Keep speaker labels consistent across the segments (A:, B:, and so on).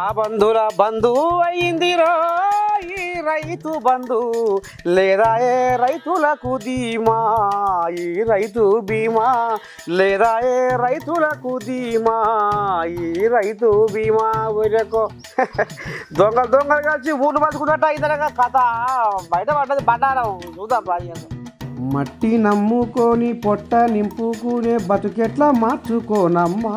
A: ఆ బంధుల బంధు అయిందిరో ఈ రైతు బంధు లేదా ఏ రైతులకు ధీమా ఈ రైతు బీమా లేదా ఏ రైతులకు ధీమా ఈ రైతు బీమా ఊరకో దొంగలు దొంగలు కలిసి ఊళ్ళు పంచుకున్నట్టు అయిందనగా కథ బయట పడ్డది బండారం చూద్దాం రాజు. మట్టి నమ్ముకొని పొట్ట నింపుకునే బతుకెట్లా మార్చుకోనమ్మా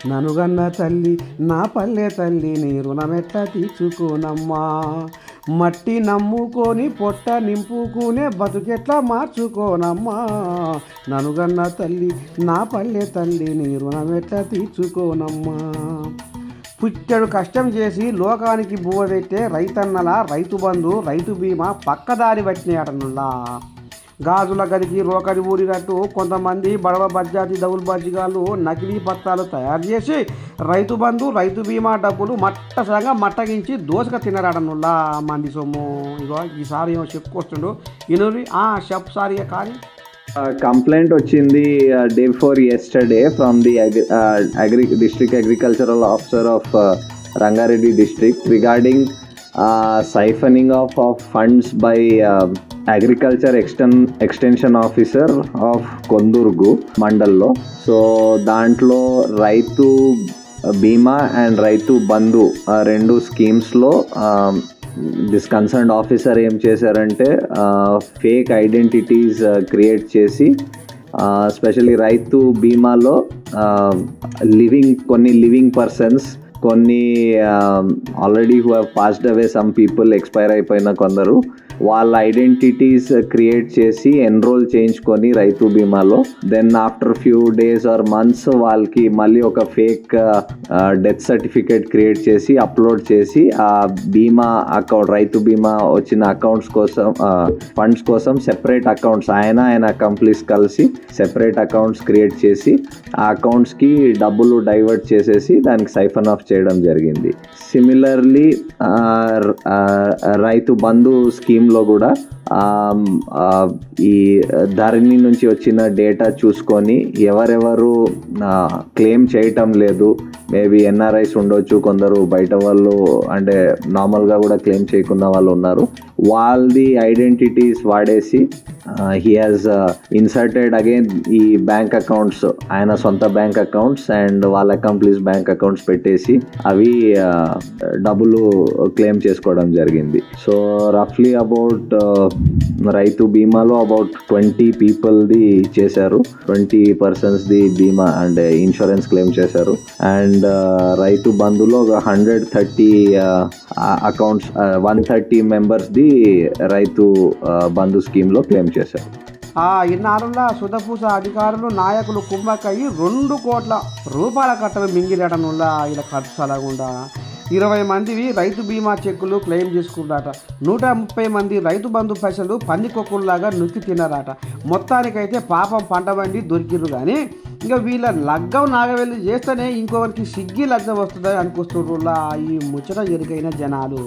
A: ననుగన్న తల్లి నా పల్లె తల్లి నీ రుణమెట్లా తీర్చుకోనమ్మా. మట్టి నమ్ముకొని పొట్ట నింపుకునే బతుకెట్లా మార్చుకోనమ్మా ననుగన్న తల్లి నా పల్లె తల్లి నీ రుణమెట్లా తీర్చుకోనమ్మా. పుట్టెడు కష్టం చేసి లోకానికి బువ్వ పెట్టే రైతన్నల రైతు బంధు రైతు బీమా పక్కదారి పట్టినాయటనులా. గాజుల గదికి రోకడి ఊరినట్టు కొంతమంది బడవ బజ్జాతి దౌల్ బజ్జిగాళ్ళు నకిలీ పత్రాలు తయారు చేసి రైతు బంధు రైతు బీమా డబ్బులు మట్టసంగా మట్టగించి దోసక తినరాడనుల్లా మంది సొమ్ము. ఇగో ఈసారి ఏమో చెప్పుకొస్తుండు ఇనురి షప్ సారీ కానీ
B: కంప్లైంట్ వచ్చింది day before yesterday from the district agricultural officer of Rangareddy district regarding siphoning of funds by agriculture extension officer of Kondurgu మండల్లో. సో దాంట్లో రైతు బీమా అండ్ రైతు బంధు రెండు స్కీమ్స్లో దిస్ కన్సర్న్డ్ ఆఫీసర్ ఏం చేశారంటే ఫేక్ ఐడెంటిటీస్ క్రియేట్ చేసి స్పెషల్లీ రైతు బీమాలో కొన్ని లివింగ్ పర్సన్స్ కొన్ని already who have passed away some people expire అయిపోయిన కొందరు వాళ్ళ ఐడెంటిటీస్ క్రియేట్ చేసి ఎన్రోల్ చేయించుకొని రైతు బీమాలో then after few days or months వాళ్ళకి మళ్ళీ ఒక ఫేక్ డెత్ సర్టిఫికేట్ క్రియేట్ చేసి అప్లోడ్ చేసి ఆ బీమా అకౌంట్ రైతు బీమా వచ్చిన అకౌంట్స్ కోసం ఫండ్స్ కోసం సెపరేట్ అకౌంట్స్ ఆయన కంప్లీస్ కలిసి సెపరేట్ అకౌంట్స్ క్రియేట్ చేసి ఆ అకౌంట్స్కి డబ్బులు డైవర్ట్ చేసేసి దానికి సైఫన్ ఆఫ్ చేయడం జరిగింది. సిమిలర్లీ రైతు బంధు స్కీమ్లో కూడా ఈ ధరణి నుంచి వచ్చిన డేటా చూసుకొని ఎవరెవరు క్లెయిమ్ చేయటం లేదు, మేబీ ఎన్ఆర్ఐస్ ఉండొచ్చు, కొందరు బయట వాళ్ళు అంటే నార్మల్గా కూడా క్లెయిమ్ చేయకున్న వాళ్ళు ఉన్నారు, వాళ్ళది ఐడెంటిటీస్ వాడేసి హీ హాజ్ ఇన్సర్టెడ్ అగైన్ ఈ బ్యాంక్ అకౌంట్స్, ఆయన సొంత బ్యాంక్ అకౌంట్స్ అండ్ వాళ్ళ కంప్లీస్ బ్యాంక్ అకౌంట్స్ పెట్టేసి అవి డబ్బులు క్లెయిమ్ చేసుకోవడం జరిగింది. సో రఫ్లీ అబౌట్ రైతు బీమాలో అబౌట్ 20 పీపుల్ది చేశారు, 20 పర్సన్స్ది బీమా అండ్ ఇన్సూరెన్స్ క్లెయిమ్ చేశారు. అండ్ రైతు బంధులో 130 అకౌంట్స్ 130 మెంబర్స్ది రైతు బంధు స్కీమ్లో క్లెయిమ్ చేశారు.
A: ఇన్నాళ్ళ సుధపూస అధికారులు నాయకులు కుమ్మక్కయ్యి 2 కోట్ల రూపాయల కట్టలు మింగిరటనుల్లా. ఇలా ఖర్చు అలాగుండా 20 మందివి రైతు బీమా చెక్కులు క్లెయిమ్ చేసుకున్నారట. 130 మంది రైతు బంధు పైసలు పందికొక్కుల్లాగా నొక్కి తిన్నారట. మొత్తానికైతే పాపం పంట బండి దొరికిర్రు కానీ ఇంకా వీళ్ళ లగ్గం నాగవెళ్ళి చేస్తేనే ఇంకొకరికి సిగ్గి లగ్గం వస్తుందని అనుకొస్తుర్రులా ఈ ముచ్చట ఎరుకైన జనాలు.